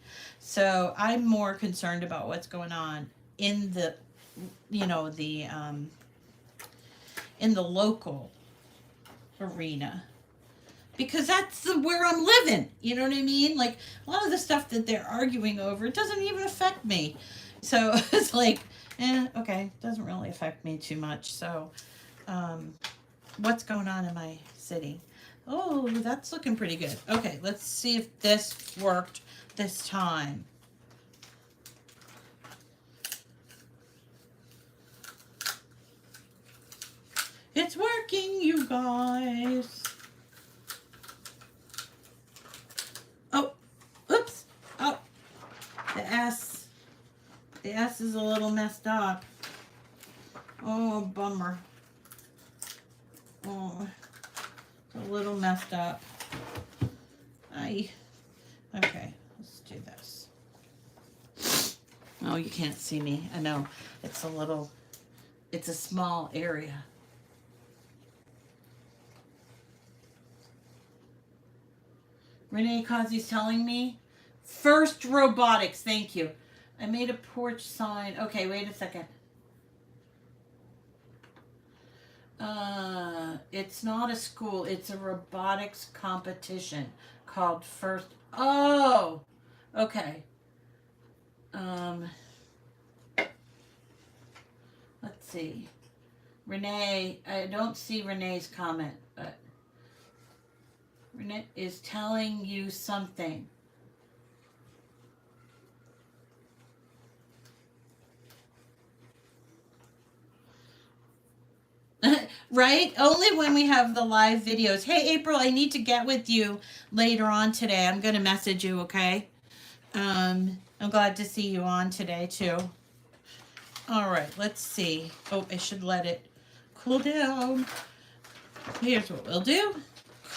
So I'm more concerned about what's going on in the in the local arena, because that's where I'm living. You know what I mean? Like, a lot of the stuff that they're arguing over doesn't even affect me. So it's like, okay, doesn't really affect me too much. So, what's going on in my city? Oh, that's looking pretty good. Okay, let's see if this worked this time. It's working, you guys. Oh, oops. Oh, the S is a little messed up. Oh, bummer. Oh, it's a little messed up. Okay, let's do this. Oh, you can't see me. I know. It's a small area. Renee Kazi's telling me. First robotics, thank you. I made a porch sign. Okay, wait a second. It's not a school. It's a robotics competition called First. Oh, okay. Let's see. Renee, I don't see Renee's comment, but Renee is telling you something. Right? Only when we have the live videos. Hey, April, I need to get with you later on today. I'm going to message you, okay? I'm glad to see you on today, too. All right, let's see. Oh, I should let it cool down. Here's what we'll do.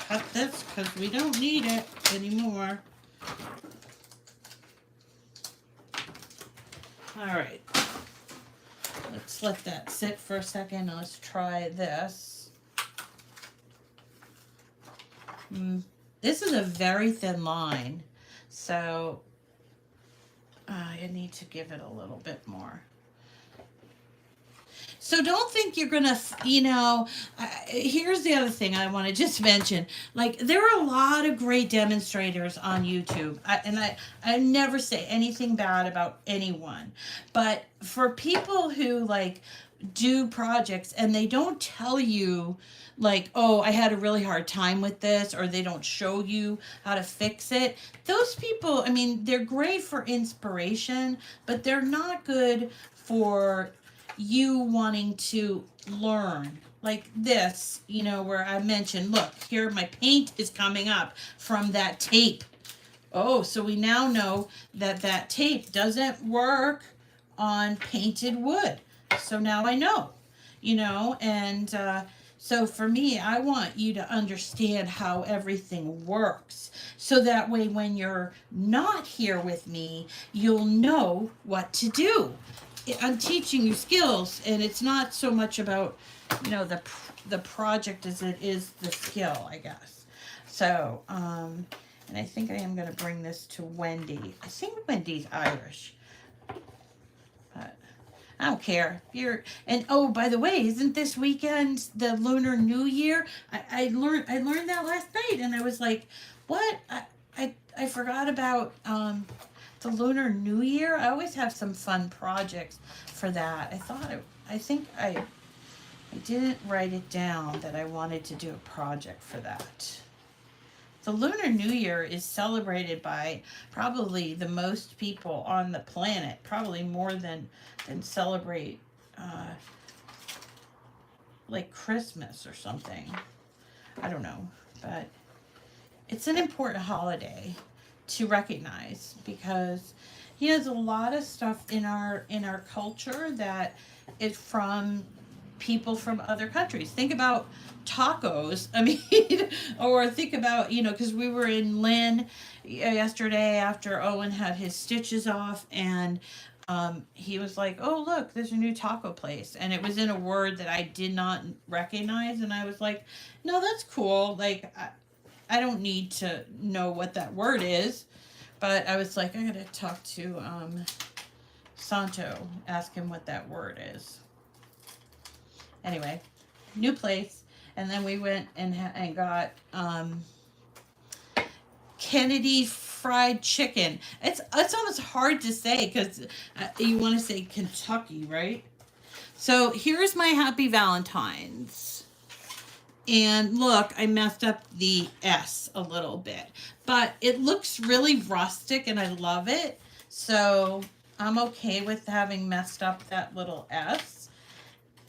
Cut this because we don't need it anymore. All right. Let's let that sit for a second. Let's try this. This is a very thin line, so I need to give it a little bit more. So don't think you're gonna, here's the other thing I want to just mention. Like, there are a lot of great demonstrators on YouTube. I never say anything bad about anyone. But for people who, like, do projects and they don't tell you, like, oh, I had a really hard time with this, or they don't show you how to fix it. Those people, I mean, they're great for inspiration, but they're not good for you wanting to learn like this, you know, where I mentioned, look, here my paint is coming up from that tape. Oh, so we now know that that tape doesn't work on painted wood. So now I know, you know, and so for me, I want you to understand how everything works. So that way, when you're not here with me, you'll know what to do. I'm teaching you skills, and it's not so much about, you know, the project as it is the skill, I guess. So, and I think I am going to bring this to Wendy. I think Wendy's Irish, but I don't care. You're and oh, by the way, isn't this weekend the Lunar New Year? I learned that last night, and I was like, what? I forgot about the Lunar New Year. I always have some fun projects for that. I think I didn't write it down that I wanted to do a project for that. The Lunar New Year is celebrated by probably the most people on the planet, probably more than celebrate uh, like Christmas or something. I don't know, but it's an important holiday to recognize because you know there's a lot of stuff in our culture that is from people from other countries. Think about tacos. I mean, or think about, you know, because we were in Lynn yesterday after Owen had his stitches off, and he was like, "Oh, look, there's a new taco place," and it was in a word that I did not recognize, and I was like, "No, that's cool. Like, I don't need to know what that word is." But I was like, I gotta talk to Santo, ask him what that word is. Anyway, new place, and then we went and got Kennedy fried chicken. It's almost hard to say because you want to say Kentucky, right? So here's my happy Valentine's. And look, I messed up the S a little bit, but it looks really rustic and I love it. So I'm okay with having messed up that little S.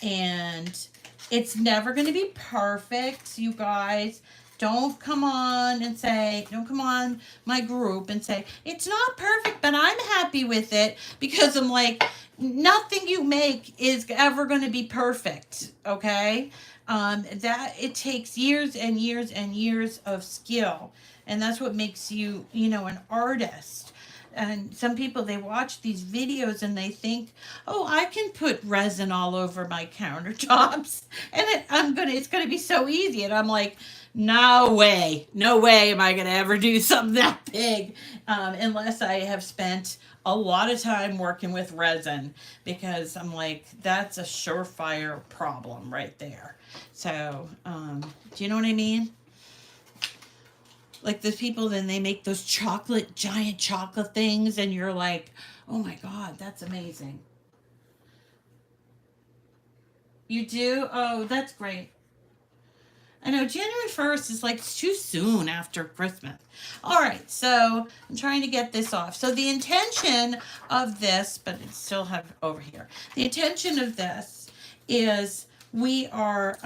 And it's never going to be perfect, you guys. Don't come on my group and say, it's not perfect, but I'm happy with it. Because I'm like, nothing you make is ever going to be perfect, okay? That it takes years and years and years of skill. And that's what makes you, you know, an artist. And some people, they watch these videos and they think, oh, I can put resin all over my countertops and it's gonna be so easy. And I'm like, no way am I gonna ever do something that big, unless I have spent a lot of time working with resin, because I'm like, that's a surefire problem right there. So do you know what I mean? Like the people, then they make those giant chocolate things, and you're like, oh my god, that's amazing. You do? Oh, that's great. I know January 1st is like too soon after Christmas. All right, so I'm trying to get this off. So the intention of this, but it's still have over here. The intention of this is we are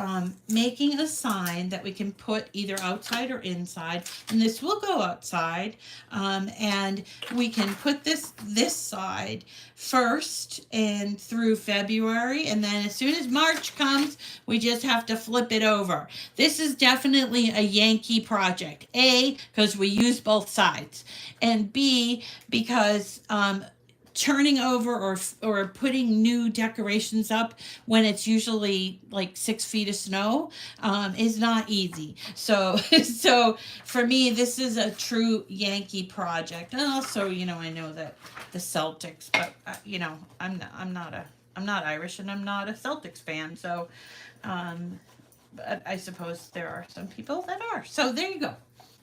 making a sign that we can put either outside or inside, and this will go outside, and we can put this side first and through February, and then as soon as March comes, we just have to flip it over. This is definitely a Yankee project. A, because we use both sides, and B, because turning over or putting new decorations up when it's usually like 6 feet of snow is not easy. So so for me, this is a true Yankee project. And also, you know, I know that the Celtics, but you know, I'm not Irish and I'm not a Celtics fan. So but I suppose there are some people that are. So there you go.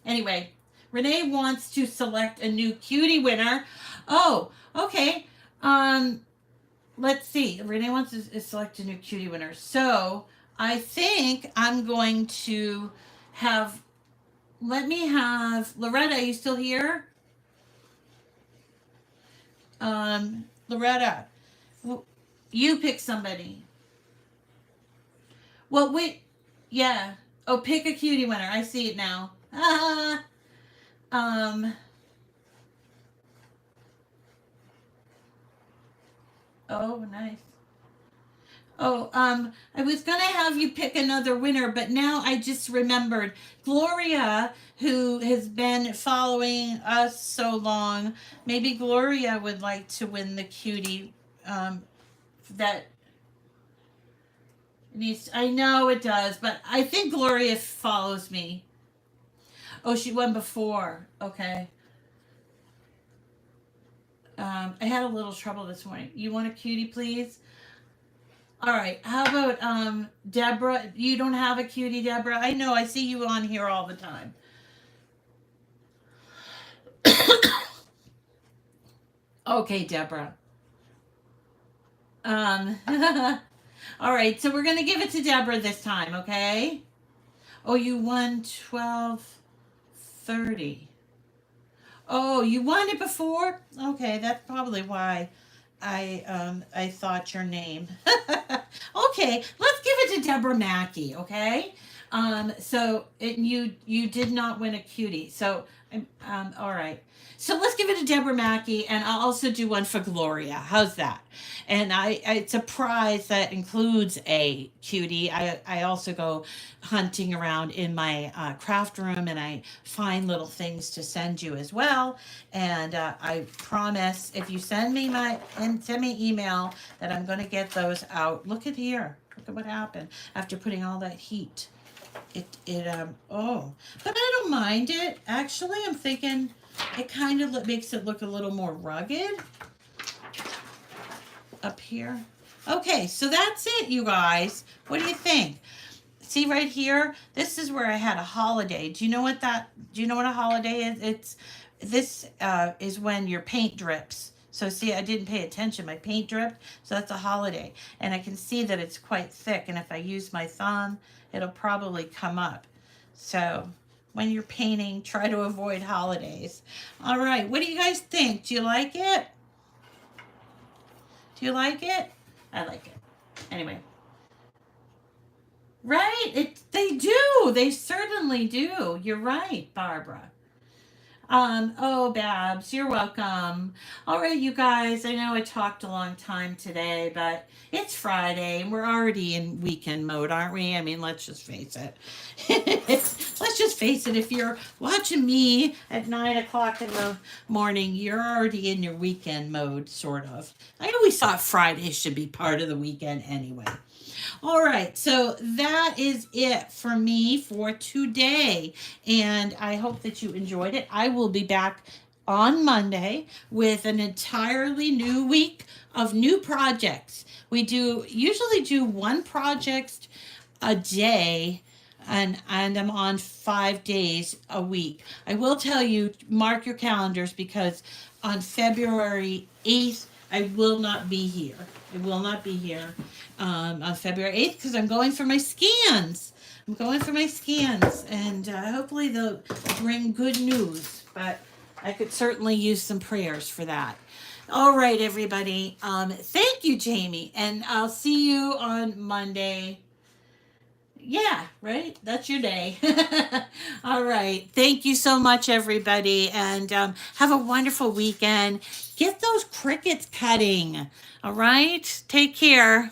Anyway, Renee wants to select a new cutie winner. Oh, okay. Um, let's see. Renee wants to select a new cutie winner. So I think I'm going to have. Let me have Loretta. Are you still here? Loretta, you pick somebody. Well, wait. Yeah. Oh, pick a cutie winner. I see it now. um. Oh, nice. Oh, I was gonna have you pick another winner, but now I just remembered Gloria, who has been following us so long. Maybe Gloria would like to win the cutie. That needs. I know it does, but I think Gloria follows me. Oh, she won before. Okay. I had a little trouble this morning. You want a cutie, please? All right. How about Deborah? You don't have a cutie, Deborah? I know. I see you on here all the time. Okay, Deborah. Um. All right. So we're gonna give it to Deborah this time. Okay. Oh, you won 1230. Oh, you won it before? Okay, that's probably why I thought your name. Okay, let's give it to Deborah Mackey, okay? You did not win a cutie. So all right. So let's give it to Deborah Mackey, and I'll also do one for Gloria. How's that? And it's a prize that includes a cutie. I also go hunting around in my craft room, and I find little things to send you as well. And I promise, if you send me send me email, that I'm going to get those out. Look at here. Look at what happened after putting all that heat. Oh, but I don't mind it. Actually, I'm thinking it kind of makes it look a little more rugged up here. Okay, so that's it, you guys. What do you think? See right here, this is where I had a holiday. Do you know what a holiday is? This is when your paint drips. So see, I didn't pay attention. My paint dripped, so that's a holiday. And I can see that it's quite thick, and if I use my thumb, it'll probably come up. So when you're painting, try to avoid holidays. All right, what do you guys think? Do you like it? Do you like it? I like it. Anyway. Right? They do. They certainly do. You're right, Barbara. Oh, Babs, you're welcome. All right, you guys, I know I talked a long time today, but it's Friday and we're already in weekend mode, aren't we? I mean, let's just face it. Let's just face it. If you're watching me at 9 o'clock in the morning, you're already in your weekend mode, sort of. I always thought Friday should be part of the weekend anyway. All right, so that is it for me for today. And I hope that you enjoyed it. I will be back on Monday with an entirely new week of new projects. We usually do one project a day, and I'm on 5 days a week. I will tell you, mark your calendars, because on February 8th, I will not be here. I will not be here on February 8th because I'm going for my scans. I'm going for my scans, and hopefully they'll bring good news. But I could certainly use some prayers for that. All right, everybody. Thank you, Jamie, and I'll see you on Monday. Yeah, right? That's your day. All right. Thank you so much, everybody. And have a wonderful weekend. Get those crickets cutting. All right. Take care.